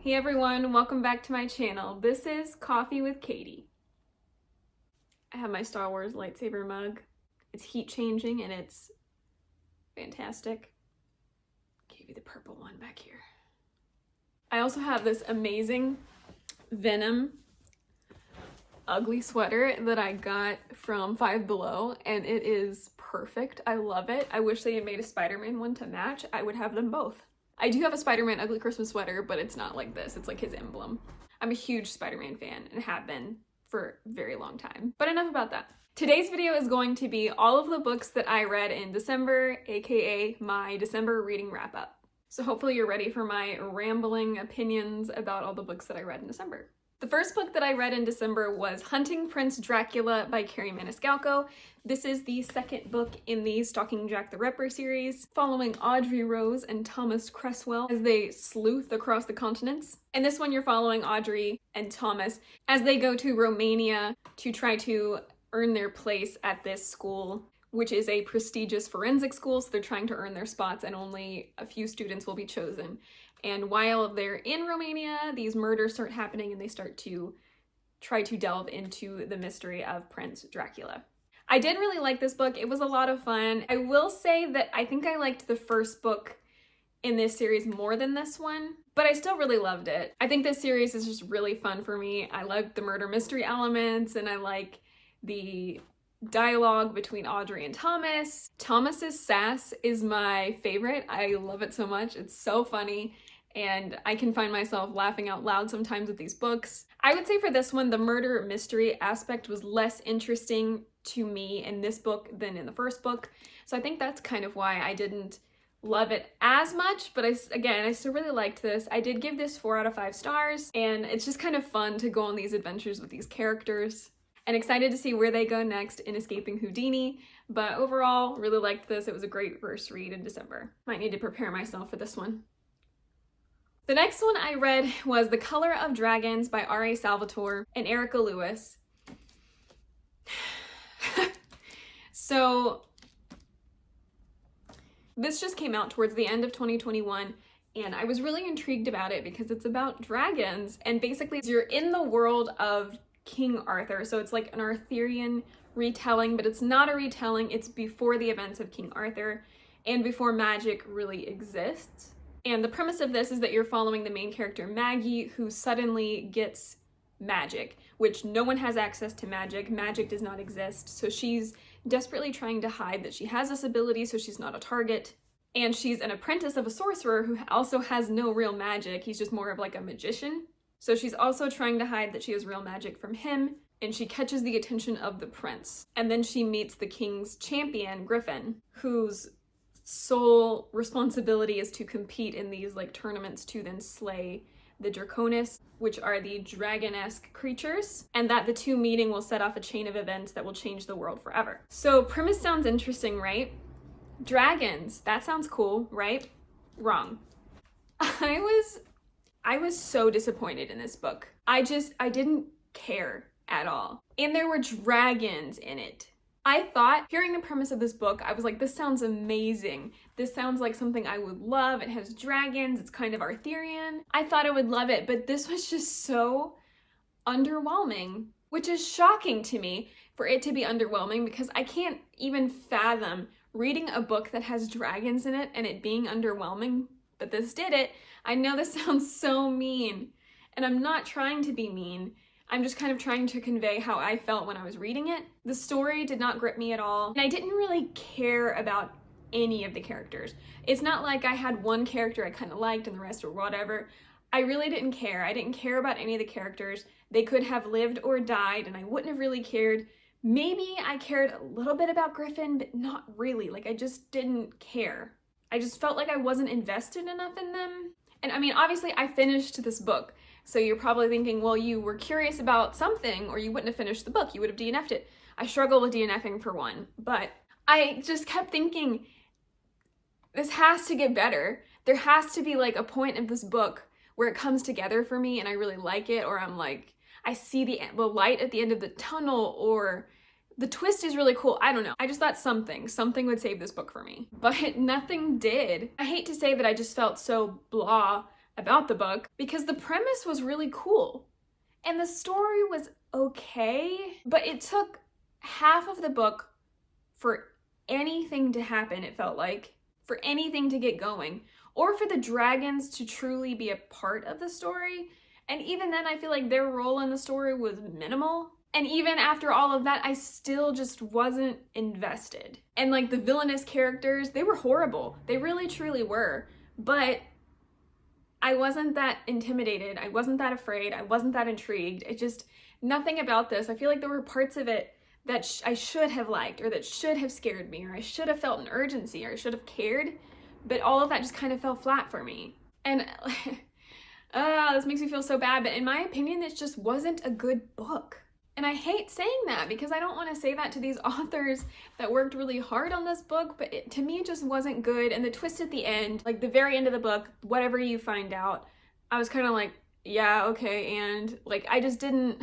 Hey everyone, welcome back to my channel. This is Coffee with Katie. I have my Star Wars lightsaber mug. It's heat changing and it's fantastic. Gave you the purple one back here. I also have this amazing Venom ugly sweater that I got from Five Below and it is perfect. I love it. I wish they had made a Spider-Man one to match. I would have them both. I do have a Spider-Man ugly Christmas sweater, but it's not like this. It's like his emblem. I'm a huge Spider-Man fan and have been for a very long time. But enough about that. Today's video is going to be all of the books that I read in December, aka my December reading wrap up. So hopefully you're ready for my rambling opinions about all the books that I read in December. The first book that I read in December was Hunting Prince Dracula by Carrie Maniscalco. This is the second book in the Stalking Jack the Ripper series, following Audrey Rose and Thomas Cresswell as they sleuth across the continents. In this one, you're following Audrey and Thomas as they go to Romania to try to earn their place at this school, which is a prestigious forensic school, so they're trying to earn their spots and only a few students will be chosen. And while they're in Romania, these murders start happening and they start to try to delve into the mystery of Prince Dracula. I did really like this book. It was a lot of fun. I will say that I think I liked the first book in this series more than this one, but I still really loved it. I think this series is just really fun for me. I like the murder mystery elements and I like the dialogue between Audrey and Thomas. Thomas's sass is my favorite. I love it so much. It's so funny and I can find myself laughing out loud sometimes with these books. I would say for this one, the murder mystery aspect was less interesting to me in this book than in the first book. So I think that's kind of why I didn't love it as much, but I still really liked this. I did give this 4 out of 5 stars and it's just kind of fun to go on these adventures with these characters. And excited to see where they go next in Escaping Houdini, but overall, really liked this. It was a great first read in December. Might need to prepare myself for this one. The next one I read was The Color of Dragons by R.A. Salvatore and Erica Lewis. So, this just came out towards the end of 2021, and I was really intrigued about it because it's about dragons, and basically you're in the world of King Arthur, so it's like an Arthurian retelling, but it's not a retelling, it's before the events of King Arthur and before magic really exists. And the premise of this is that you're following the main character Maggie, who suddenly gets magic, which no one has access to magic. Magic does not exist, so she's desperately trying to hide that she has this ability so she's not a target. And she's an apprentice of a sorcerer who also has no real magic. He's just more of like a magician. So she's also trying to hide that she has real magic from him, and she catches the attention of the prince. And then she meets the king's champion, Griffin, whose sole responsibility is to compete in these like tournaments to then slay the Draconis, which are the dragon-esque creatures, and that the two meeting will set off a chain of events that will change the world forever. So premise sounds interesting, right? Dragons, that sounds cool, right? Wrong. I was so disappointed in this book. I didn't care at all. And there were dragons in it. I thought, hearing the premise of this book, I was like, this sounds amazing. This sounds like something I would love. It has dragons, it's kind of Arthurian. I thought I would love it, but this was just so underwhelming, which is shocking to me for it to be underwhelming because I can't even fathom reading a book that has dragons in it and it being underwhelming, but this did it. I know this sounds so mean, and I'm not trying to be mean. I'm just kind of trying to convey how I felt when I was reading it. The story did not grip me at all, and I didn't really care about any of the characters. It's not like I had one character I kind of liked and the rest were whatever. I really didn't care. I didn't care about any of the characters. They could have lived or died, and I wouldn't have really cared. Maybe I cared a little bit about Griffin, but not really. Like, I just didn't care. I just felt like I wasn't invested enough in them. And I mean, obviously I finished this book, so you're probably thinking, well, you were curious about something or you wouldn't have finished the book, you would have DNF'd it. I struggle with DNFing for one, but I just kept thinking, this has to get better. There has to be like a point in this book where it comes together for me and I really like it, or I'm like, I see the light at the end of the tunnel, or the twist is really cool. I don't know. I just thought something would save this book for me, but nothing did. I hate to say that I just felt so blah about the book because the premise was really cool and the story was okay, but it took half of the book for anything to happen, it felt like, for anything to get going, or for the dragons to truly be a part of the story. And even then, I feel like their role in the story was minimal. And even after all of that, I still just wasn't invested. And like the villainous characters, they were horrible. They really truly were. But I wasn't that intimidated. I wasn't that afraid. I wasn't that intrigued. It just, nothing about this. I feel like there were parts of it that I should have liked, or that should have scared me, or I should have felt an urgency, or I should have cared. But all of that just kind of fell flat for me. And this makes me feel so bad. But in my opinion, this just wasn't a good book. And I hate saying that because I don't want to say that to these authors that worked really hard on this book, but to me it just wasn't good. And the twist at the end, like the very end of the book, whatever you find out, I was kind of like, yeah, okay, and like I just didn't,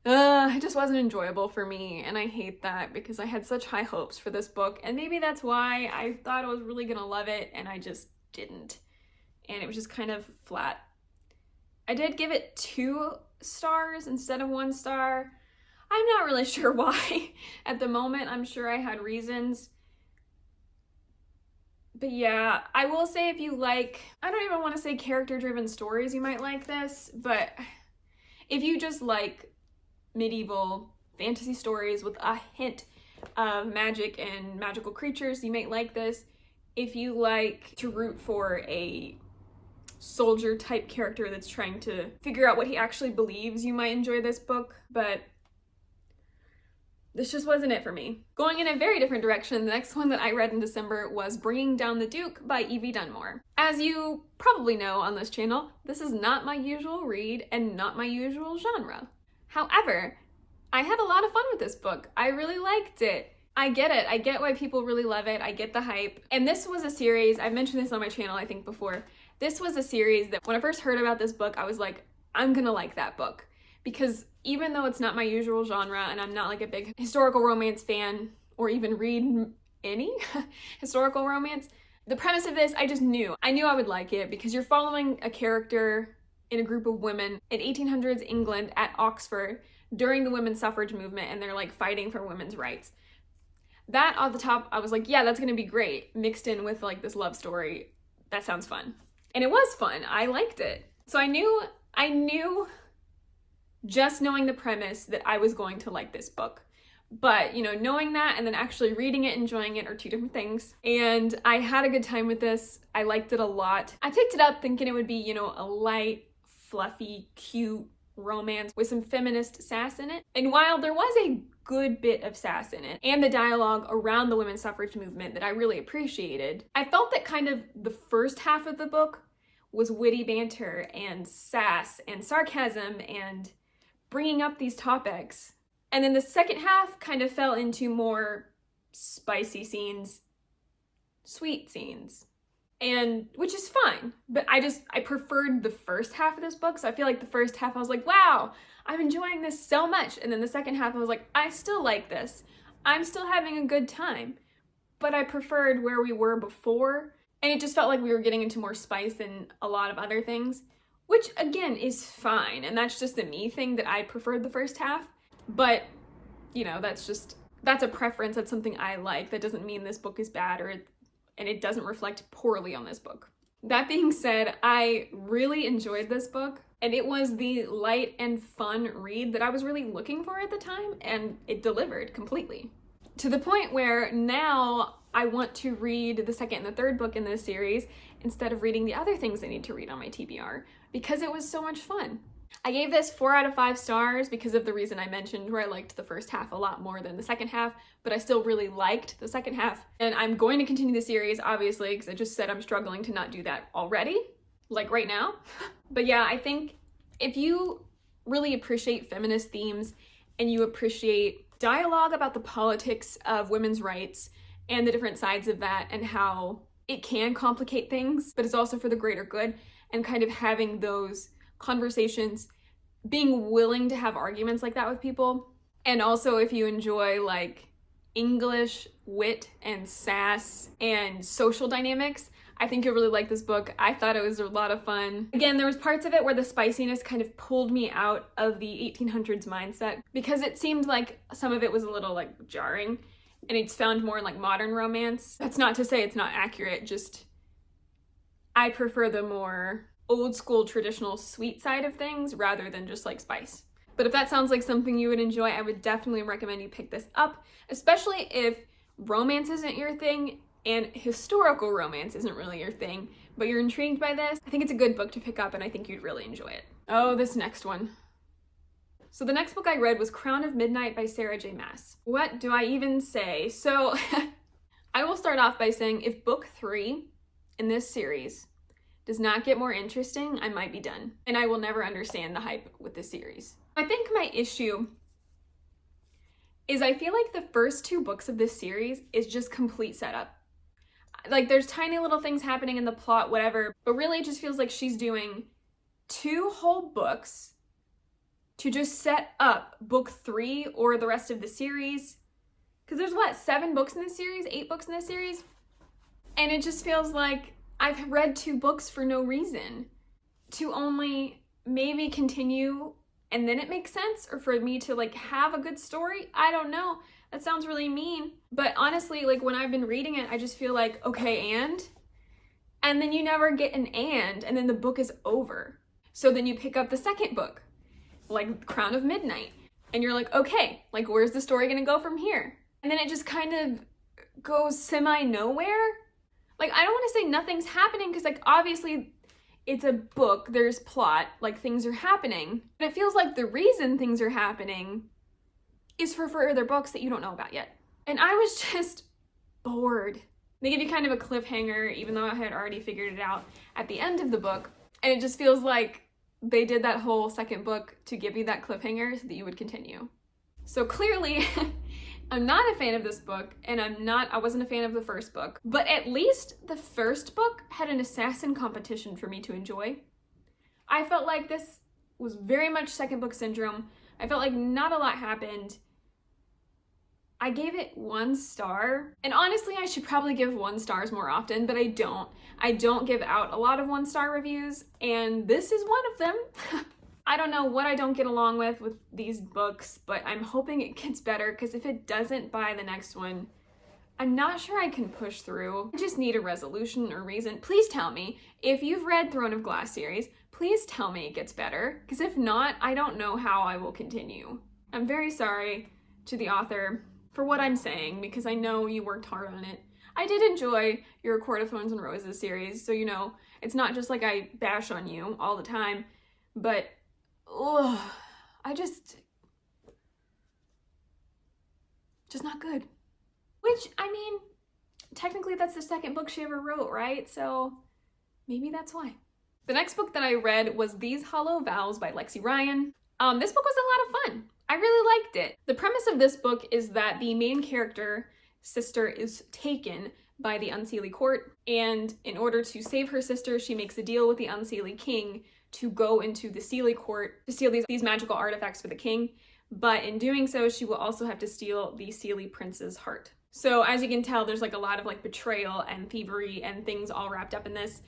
it just wasn't enjoyable for me, and I hate that because I had such high hopes for this book, and maybe that's why I thought I was really gonna love it, and I just didn't. And it was just kind of flat. I did give it 2 stars instead of 1 star. I'm not really sure why at the moment. I'm sure I had reasons. But yeah, I will say if you like, I don't even want to say character-driven stories, you might like this, but if you just like medieval fantasy stories with a hint of magic and magical creatures, you might like this. If you like to root for a soldier type character that's trying to figure out what he actually believes, you might enjoy this book, but this just wasn't it for me. Going in a very different direction, the next one that I read in December was Bringing Down the Duke by Evie Dunmore. As you probably know on this channel, this is not my usual read and not my usual genre. However, I had a lot of fun with this book. I really liked it. I get it. I get why people really love it. I get the hype. And this was a series, I've mentioned this on my channel I think before, this was a series that when I first heard about this book, I was like, I'm gonna like that book. Because even though it's not my usual genre and I'm not like a big historical romance fan or even read any historical romance, the premise of this, I just knew. I knew I would like it because you're following a character in a group of women in 1800s England at Oxford during the women's suffrage movement, and they're like fighting for women's rights. That off the top, I was like, yeah, that's gonna be great, mixed in with like this love story. That sounds fun. And it was fun. I liked it. So I knew just knowing the premise that I was going to like this book. But, you know, knowing that and then actually reading it, enjoying it are 2 different things. And I had a good time with this. I liked it a lot. I picked it up thinking it would be, you know, a light, fluffy, cute romance with some feminist sass in it. And while there was a good bit of sass in it and the dialogue around the women's suffrage movement that I really appreciated, I felt that kind of the first half of the book was witty banter and sass and sarcasm and bringing up these topics. And then the second half kind of fell into more spicy scenes, sweet scenes, and which is fine. But I preferred the first half of this book. So I feel like the first half I was like, wow, I'm enjoying this so much. And then the second half I was like, I still like this. I'm still having a good time. But I preferred where we were before. And it just felt like we were getting into more spice and a lot of other things, which again is fine. And that's just a me thing that I preferred the first half. But, you know, that's a preference. That's something I like. That doesn't mean this book is bad and it doesn't reflect poorly on this book. That being said, I really enjoyed this book, and it was the light and fun read that I was really looking for at the time, and it delivered completely. To the point where now I want to read the second and the third book in this series instead of reading the other things I need to read on my TBR, because it was so much fun. I gave this 4 out of 5 stars because of the reason I mentioned, where I liked the first half a lot more than the second half, but I still really liked the second half. And I'm going to continue the series, obviously, because I just said I'm struggling to not do that already, like right now. But yeah, I think if you really appreciate feminist themes and you appreciate dialogue about the politics of women's rights and the different sides of that and how it can complicate things, but it's also for the greater good, and kind of having those conversations, being willing to have arguments like that with people. And also if you enjoy like English wit and sass and social dynamics, I think you'll really like this book. I thought it was a lot of fun. Again, there was parts of it where the spiciness kind of pulled me out of the 1800s mindset because it seemed like some of it was a little like jarring, and it's found more in like modern romance. That's not to say it's not accurate, just I prefer the more old school traditional sweet side of things rather than just like spice. But if that sounds like something you would enjoy, I would definitely recommend you pick this up, especially if romance isn't your thing and historical romance isn't really your thing, but you're intrigued by this. I think it's a good book to pick up and I think you'd really enjoy it. Oh, this next one. So the next book I read was Crown of Midnight by Sarah J. Maas. What do I even say? So I will start off by saying if book 3 in this series does not get more interesting, I might be done. And I will never understand the hype with this series. I think my issue is I feel like the first 2 books of this series is just complete setup. Like there's tiny little things happening in the plot, whatever, but really it just feels like she's doing 2 whole books to just set up book 3 or the rest of the series. Because there's what, 7 books in this series? 8 books in this series? And it just feels like I've read 2 books for no reason. To only maybe continue and then it makes sense, or for me to like have a good story. I don't know. That sounds really mean. But honestly, like when I've been reading it, I just feel like, okay, and then you never get an and then the book is over. So then you pick up the second book, like Crown of Midnight, and you're like, okay, like where's the story gonna go from here? And then it just kind of goes semi-nowhere. Like I don't want to say nothing's happening because like obviously it's a book, there's plot, like things are happening. But it feels like the reason things are happening is for further books that you don't know about yet. And I was just bored. They give you kind of a cliffhanger, even though I had already figured it out at the end of the book. And it just feels like they did that whole second book to give you that cliffhanger so that you would continue. So clearly, I'm not a fan of this book, and I wasn't a fan of the first book, but at least the first book had an assassin competition for me to enjoy. I felt like this was very much second book syndrome. I felt like not a lot happened. I gave it 1 star, and honestly, I should probably give 1 stars more often, but I don't. I don't give out a lot of 1-star reviews, and this is one of them. I don't know what I don't get along with these books, but I'm hoping it gets better, because if it doesn't by the next one, I'm not sure I can push through. I just need a resolution or reason. Please tell me, if you've read Throne of Glass series, please tell me it gets better, because if not, I don't know how I will continue. I'm very sorry to the author for what I'm saying, because I know you worked hard on it. I did enjoy your Court of Thorns and Roses series, so you know, it's not just like I bash on you all the time, but just not good. Which, I mean, technically that's the second book she ever wrote, right? So maybe that's why. The next book that I read was These Hollow Vows by Lexi Ryan. This book was a lot of fun. I really liked it. The premise of this book is that the main character, sister, is taken by the Unseelie Court, and in order to save her sister, she makes a deal with the Unseelie King to go into the Seelie Court to steal these magical artifacts for the king, but in doing so, she will also have to steal the Seelie Prince's heart. So as you can tell, there's like a lot of like betrayal and thievery and things all wrapped up in this,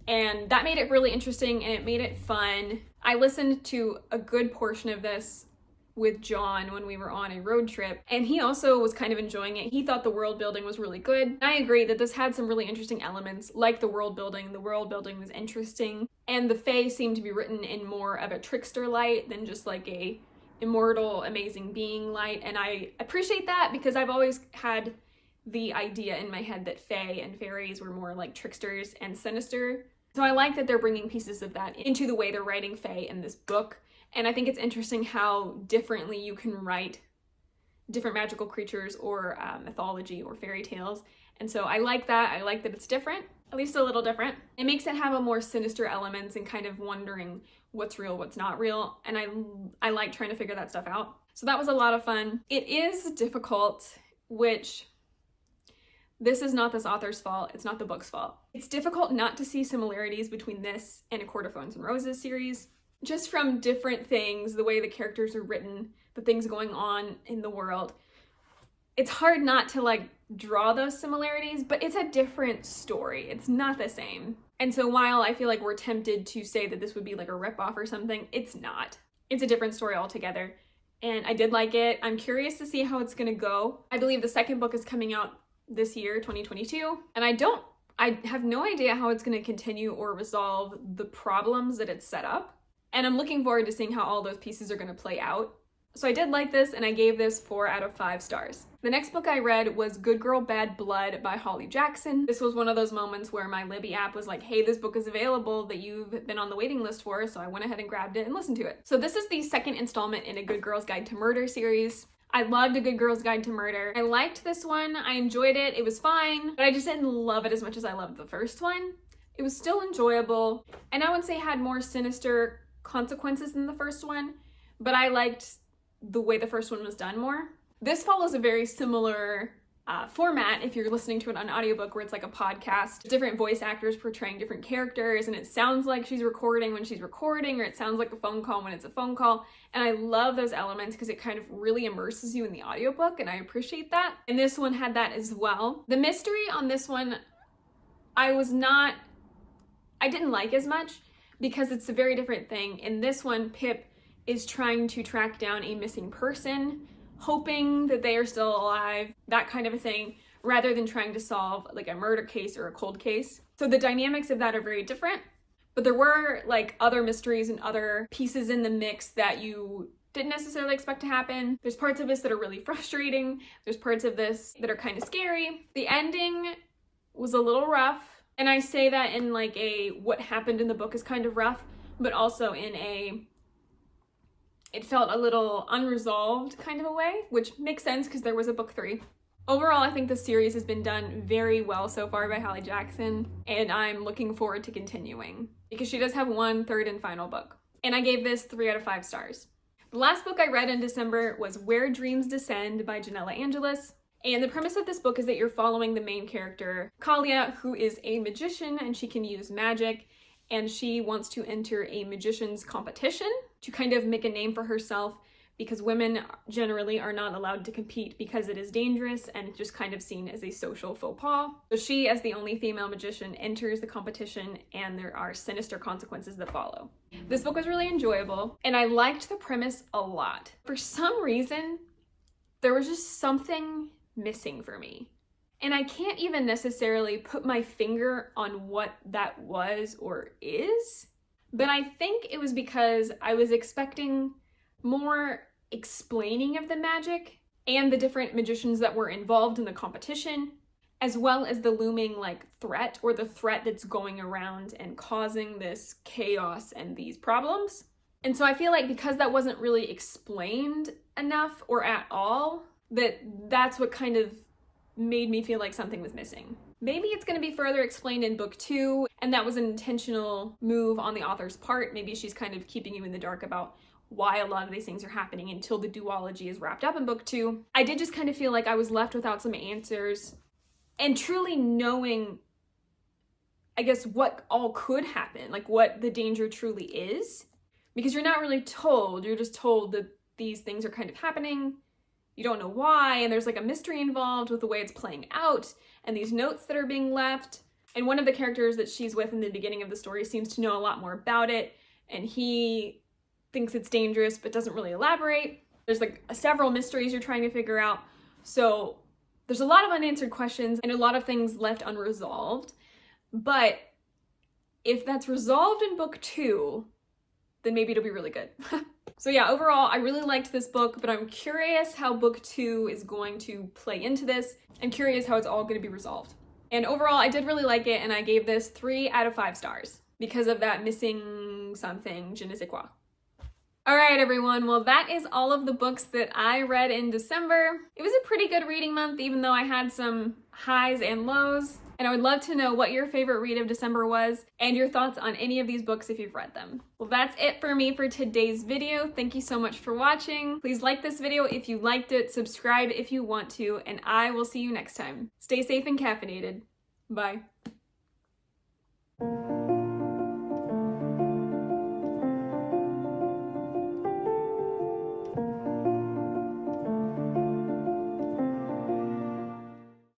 and that made it really interesting and it made it fun. I listened to a good portion of this with John when we were on a road trip, and he also was kind of enjoying it. He thought the world building was really good. I agree that this had some really interesting elements, like the world building. The world building was interesting, and the Fae seemed to be written in more of a trickster light than just like a immortal, amazing being light, and I appreciate that because I've always had the idea in my head that Fae and fairies were more like tricksters and sinister. So I like that they're bringing pieces of that into the way they're writing Fae in this book. And I think it's interesting how differently you can write different magical creatures or mythology or fairy tales. And so I like that. I like that it's different, at least a little different. It makes it have a more sinister elements and kind of wondering what's real, what's not real. And I like trying to figure that stuff out. So that was a lot of fun. It is difficult, which this is not this author's fault. It's not the book's fault. It's difficult not to see similarities between this and A Court of Thorns and Roses series. Just from different things, the way the characters are written, the things going on in the world. it's hard not to like draw those similarities, but it's a different story. It's not the same. And so while I feel like we're tempted to say that this would be like a ripoff or something, it's not. It's a different story altogether. And I did like it. I'm curious to see how it's gonna go. I believe the second book is coming out this year, 2022. And I have no idea how it's gonna continue or resolve the problems that it's set up. And I'm looking forward to seeing how all those pieces are gonna play out. So I did like this, and I gave this 4 out of 5 stars. The next book I read was Good Girl, Bad Blood by Holly Jackson. This was one of those moments where my Libby app was like, hey, this book is available that you've been on the waiting list for, so I went ahead and grabbed it and listened to it. So this is the second installment in a Good Girl's Guide to Murder series. I loved A Good Girl's Guide to Murder. I liked this one, I enjoyed it, it was fine, but I just didn't love it as much as I loved the first one. It was still enjoyable, and I would say had more sinister consequences than the first one, but I liked the way the first one was done more. This follows a very similar format if you're listening to it on audiobook, where it's like a podcast, different voice actors portraying different characters, and it sounds like she's recording when she's recording, or it sounds like a phone call when it's a phone call. And I love those elements because it kind of really immerses you in the audiobook, and I appreciate that. And this one had that as well. The mystery on this one, I didn't like as much because it's a very different thing. In this one, Pip is trying to track down a missing person, hoping that they are still alive, that kind of a thing, rather than trying to solve like a murder case or a cold case. So the dynamics of that are very different, but there were like other mysteries and other pieces in the mix that you didn't necessarily expect to happen. There's parts of this that are really frustrating. There's parts of this that are kind of scary. The ending was a little rough, and I say that in like a what happened in the book is kind of rough, but also in a it felt a little unresolved kind of a way, which makes sense because there was a book 3. Overall, I think the series has been done very well so far by Holly Jackson, and I'm looking forward to continuing because she does have one third and final book. And I gave this 3 out of 5 stars. The last book I read in December was Where Dreams Descend by Janella Angelis. And the premise of this book is that you're following the main character, Kalia, who is a magician and she can use magic, and she wants to enter a magician's competition to kind of make a name for herself, because women generally are not allowed to compete because it is dangerous and it's just kind of seen as a social faux pas. So she, as the only female magician, enters the competition, and there are sinister consequences that follow. This book was really enjoyable, and I liked the premise a lot. For some reason, there was just something missing for me. And I can't even necessarily put my finger on what that was or is, but I think it was because I was expecting more explaining of the magic and the different magicians that were involved in the competition, as well as the looming like threat, or the threat that's going around and causing this chaos and these problems. And so I feel like because that wasn't really explained enough or at all, that's what kind of made me feel like something was missing. Maybe it's going to be further explained in book 2, and that was an intentional move on the author's part. Maybe she's kind of keeping you in the dark about why a lot of these things are happening until the duology is wrapped up in book 2. I did just kind of feel like I was left without some answers and truly knowing, I guess, what all could happen, like what the danger truly is, because you're not really told. You're just told that these things are kind of happening. You don't know why, and there's like a mystery involved with the way it's playing out, and these notes that are being left. And one of the characters that she's with in the beginning of the story seems to know a lot more about it, and he thinks it's dangerous but doesn't really elaborate. There's like several mysteries you're trying to figure out. So there's a lot of unanswered questions and a lot of things left unresolved. But if that's resolved in book 2, then maybe it'll be really good. So yeah, overall, I really liked this book, but I'm curious how book 2 is going to play into this. I'm curious how it's all going to be resolved. And overall, I did really like it, and I gave this 3 out of 5 stars because of that missing something, je ne sais quoi. All right, everyone. Well, that is all of the books that I read in December. It was a pretty good reading month, even though I had some highs and lows. And I would love to know what your favorite read of December was and your thoughts on any of these books if you've read them. Well, that's it for me for today's video. Thank you so much for watching. Please like this video if you liked it, subscribe if you want to, and I will see you next time. Stay safe and caffeinated. Bye.